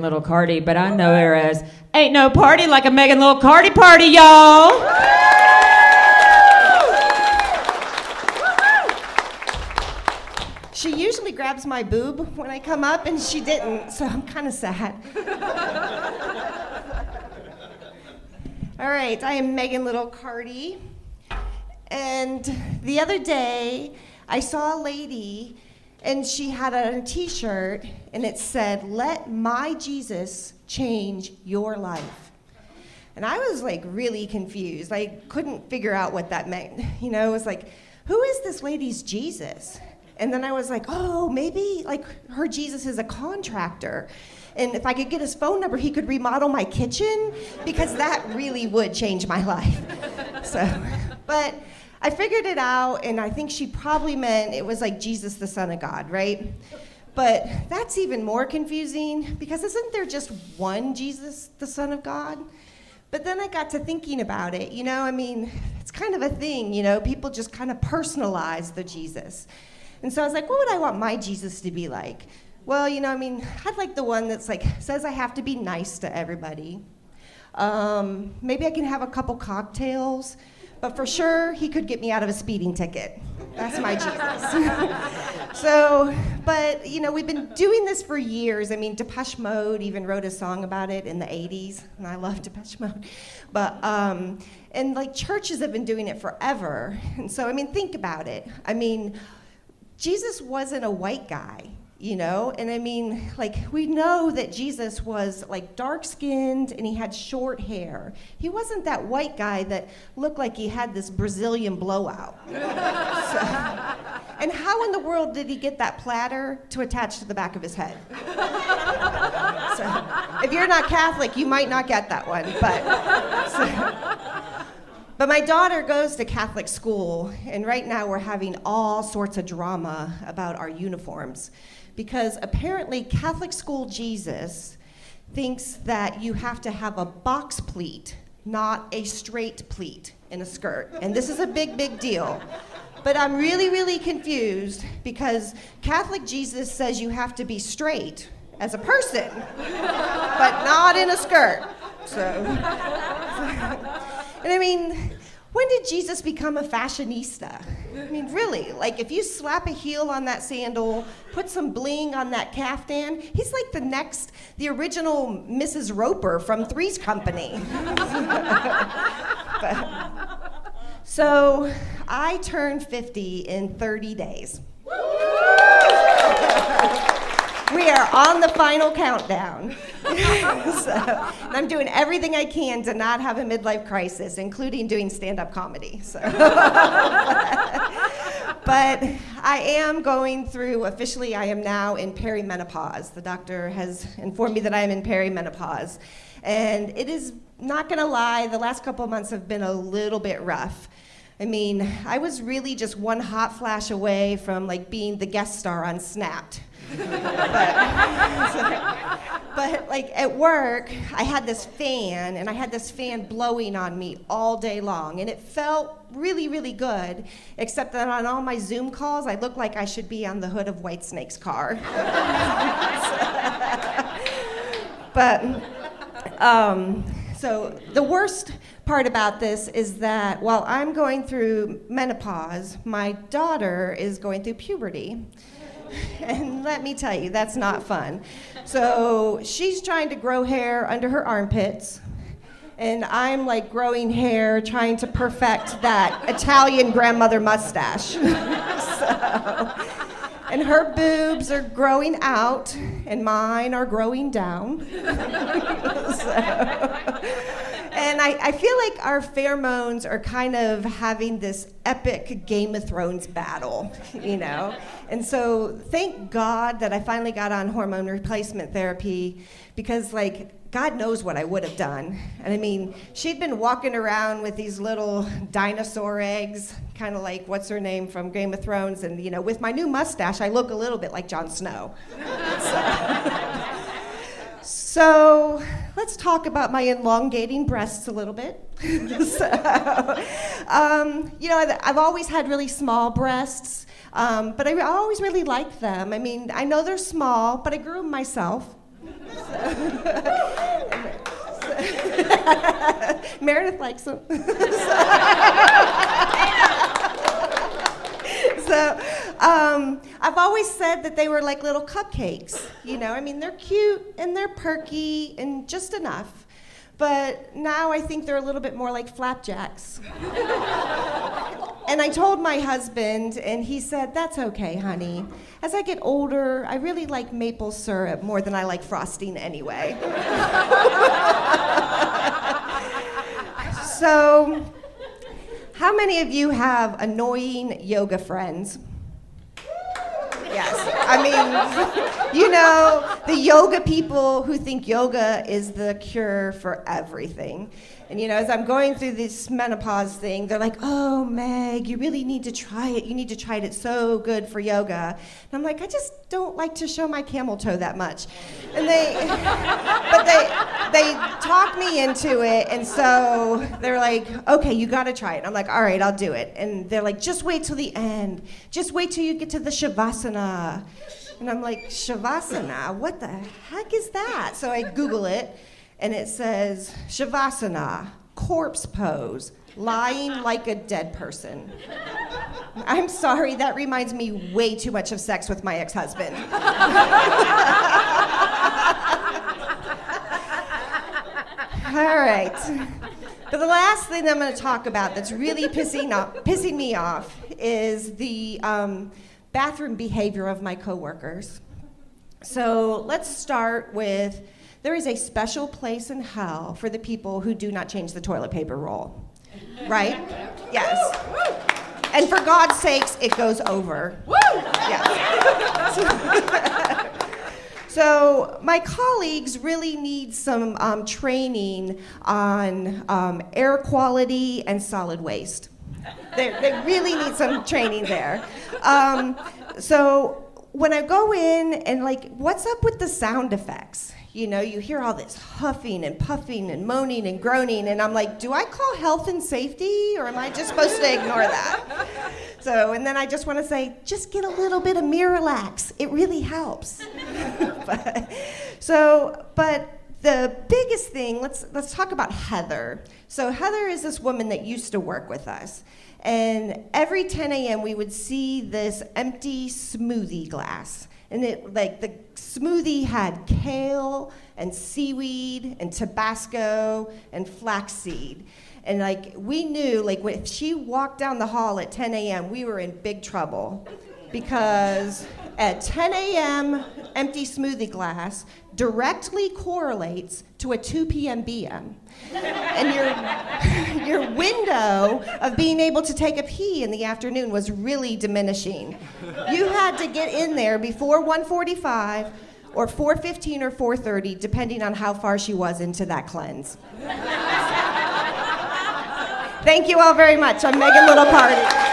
Little Cardi, but I know her as Ain't No Party Like a Megan Little Cardi Party, y'all. She usually grabs my boob when I come up, and she didn't, so I'm kind of sad. All right, I am Megan Little Cardi, and the other day I saw a lady, and she had a t-shirt, and it said, "Let my Jesus change your life." And I was like really confused. I couldn't figure out what that meant. You know, it was like, who is this lady's Jesus? And then I was like, oh, maybe like her Jesus is a contractor. And if I could get his phone number, he could remodel my kitchen, because that really would change my life. But I figured it out, and I think she probably meant it was like Jesus, the Son of God, right? But that's even more confusing, because isn't there just one Jesus, the Son of God? But then I got to thinking about it, you know, I mean, it's kind of a thing, you know, people just kind of personalize the Jesus. And so I was like, what would I want my Jesus to be like? Well, you know, I mean, I'd like the one that's like, says I have to be nice to everybody. Maybe I can have a couple cocktails. But for sure, he could get me out of a speeding ticket. That's my Jesus. But, you know, we've been doing this for years. I mean, Depeche Mode even wrote a song about it in the 80s, and I love Depeche Mode. But, and like churches have been doing it forever. And so, I mean, think about it. I mean, Jesus wasn't a white guy. You know, and I mean, like, we know that Jesus was like dark-skinned and he had short hair. He wasn't that white guy that looked like he had this Brazilian blowout. And how in the world did he get that platter to attach to the back of his head? So, if you're not Catholic, you might not get that one, But my daughter goes to Catholic school, and right now we're having all sorts of drama about our uniforms. Because apparently Catholic school Jesus thinks that you have to have a box pleat, not a straight pleat in a skirt. And this is a big, big deal. But I'm really, really confused, because Catholic Jesus says you have to be straight as a person, but not in a skirt. And I mean, when did Jesus become a fashionista? I mean, really, like if you slap a heel on that sandal, put some bling on that caftan, he's like the original Mrs. Roper from Three's Company. So I turned 50 in 30 days. We are on the final countdown. And I'm doing everything I can to not have a midlife crisis, including doing stand-up comedy. But I am going through, officially I am now in perimenopause. The doctor has informed me that I am in perimenopause. And it is, not gonna lie, the last couple of months have been a little bit rough. I mean, I was really just one hot flash away from like being the guest star on Snapped. But like at work, I had this fan, and I had this fan blowing on me all day long, and it felt really, really good, except that on all my Zoom calls, I look like I should be on the hood of Whitesnake's car. So the worst part about this is that while I'm going through menopause, my daughter is going through puberty. And let me tell you, that's not fun. So she's trying to grow hair under her armpits, and I'm like growing hair, trying to perfect that Italian grandmother mustache. And her boobs are growing out, and mine are growing down. And I feel like our pheromones are kind of having this epic Game of Thrones battle, you know? And so thank God that I finally got on hormone replacement therapy, because like, God knows what I would have done. And I mean, she'd been walking around with these little dinosaur eggs, kind of like, what's her name from Game of Thrones? And you know, with my new mustache, I look a little bit like Jon Snow. So let's talk about my elongating breasts a little bit. You know, I've always had really small breasts, but I always really liked them. I mean, I know they're small, but I grew them myself. Meredith likes them. So I've always said that they were like little cupcakes. I mean, they're cute and they're perky and just enough. But now I think they're a little bit more like flapjacks. And I told my husband, and he said, "That's okay, honey. As I get older, I really like maple syrup more than I like frosting anyway." So, how many of you have annoying yoga friends? Yes. I mean, the yoga people who think yoga is the cure for everything. And, as I'm going through this menopause thing, they're like, "Oh, Meg, you really need to try it. You need to try it. It's so good for yoga." And I'm like, "I just don't like to show my camel toe that much." And they talk me into it. And so they're like, "Okay, you got to try it." And I'm like, "All right, I'll do it." And they're like, "Just wait till the end. Just wait till you get to the Shavasana." And I'm like, "Shavasana? What the heck is that?" So I Google it. And it says, Shavasana, corpse pose, lying like a dead person. I'm sorry, that reminds me way too much of sex with my ex-husband. All right. But the last thing I'm going to talk about that's really pissing me off is the bathroom behavior of my coworkers. So let's start with, there is a special place in hell for the people who do not change the toilet paper roll. Right? Yes. And for God's sakes, it goes over. Yes. So my colleagues really need some training on air quality and solid waste. They really need some training there. So when I go in and what's up with the sound effects? You hear all this huffing and puffing and moaning and groaning, and I'm like, do I call health and safety, or am I just supposed to ignore that? So, and then I just want to say, just get a little bit of Miralax. It really helps. but the biggest thing, let's talk about Heather. So Heather is this woman that used to work with us. And every 10 a.m. we would see this empty smoothie glass. And the smoothie had kale and seaweed and Tabasco and flaxseed. And we knew if she walked down the hall at 10 a.m., we were in big trouble. Because at 10 a.m., empty smoothie glass directly correlates to a 2 p.m. BM. And your window of being able to take a pee in the afternoon was really diminishing. You had to get in there before 1:45 or 4:15 or 4:30, depending on how far she was into that cleanse. Thank you all very much. I'm Megan Little Carty.